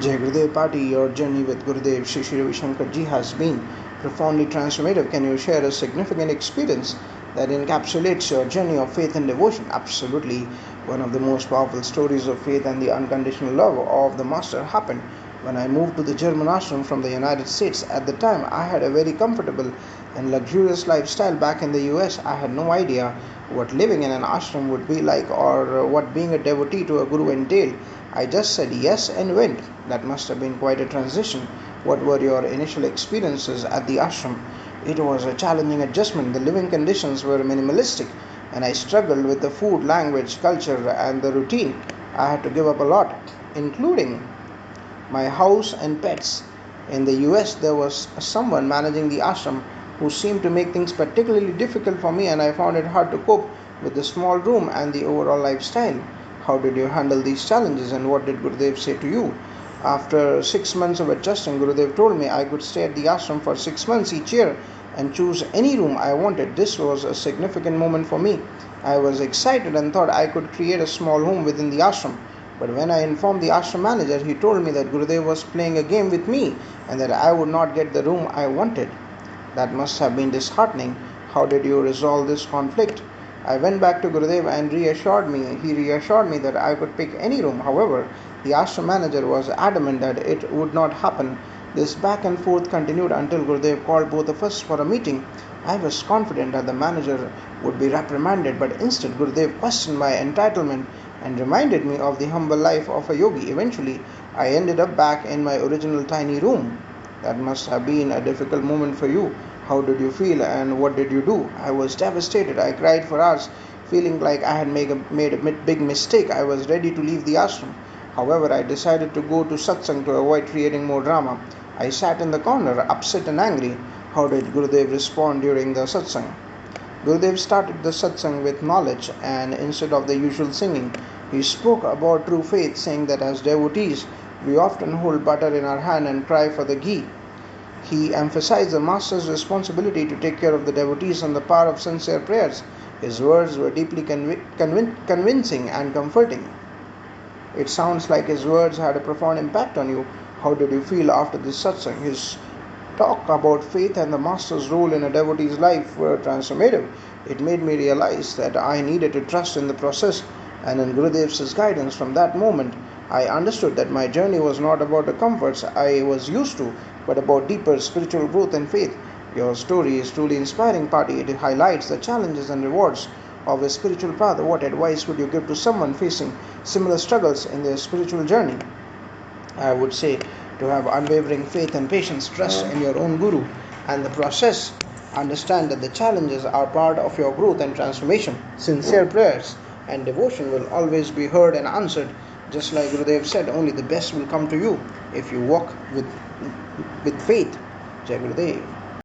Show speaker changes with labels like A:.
A: Jai Gurudev Patti, your journey with Gurudev Shri Shri Ravi Shankar Ji has been profoundly transformative. Can you share a significant experience that encapsulates your journey of faith and devotion? Absolutely. One of the most powerful stories of faith and the unconditional love of the Master happened when I moved to the German ashram from the United States. At the time, I had a very comfortable and luxurious lifestyle back in the US. I had no idea what living in an ashram would be like or what being a devotee to a guru entailed. I just said yes and went. That must have been quite a transition. What were your initial experiences at the ashram? It was a challenging adjustment. The living conditions were minimalistic, and I struggled with the food, language, culture, and the routine. I had to give up a lot, including my house and pets. In the US, there was someone managing the ashram who seemed to make things particularly difficult for me, and I found it hard to cope with the small room and the overall lifestyle. How did you handle these challenges, and what did Gurudev say to you? After 6 months of adjusting, Gurudev told me I could stay at the ashram for 6 months each year and choose any room I wanted. This was a significant moment for me. I was excited and thought I could create a small home within the ashram. But when I informed the ashram manager, he told me that Gurudev was playing a game with me and that I would not get the room I wanted. That must have been disheartening. How did you resolve this conflict? I went back to Gurudev and he reassured me that I could pick any room. However, the ashram manager was adamant that it would not happen. This back and forth continued until Gurudev called both of us for a meeting. I was confident that the manager would be reprimanded, but instead Gurudev questioned my entitlement and reminded me of the humble life of a yogi. Eventually, I ended up back in my original tiny room. That must have been a difficult moment for you. How did you feel and what did you do? I was devastated. I cried for hours, feeling like I had made a big mistake. I was ready to leave the ashram. However, I decided to go to satsang to avoid creating more drama. I sat in the corner, upset and angry. How did Gurudev respond during the satsang? Gurudev started the satsang with knowledge, and instead of the usual singing, he spoke about true faith, saying that as devotees, we often hold butter in our hand and cry for the ghee. He emphasized the Master's responsibility to take care of the devotees and the power of sincere prayers. His words were deeply convincing and comforting. It sounds like his words had a profound impact on you. How did you feel after this satsang? His talk about faith and the Master's role in a devotee's life were transformative. It made me realize that I needed to trust in the process and in Gurudev's guidance. From that moment, I understood that my journey was not about the comforts I was used to, but about deeper spiritual growth and faith. Your story is truly inspiring, Patti. It highlights the challenges and rewards of a spiritual path. What advice would you give to someone facing similar struggles in their spiritual journey? I would say to have unwavering faith and patience, trust in your own Guru and the process. Understand that the challenges are part of your growth and transformation. Sincere prayers and devotion will always be heard and answered. Just like Gurudev said, only the best will come to you if you walk with faith. Jai Gurudev.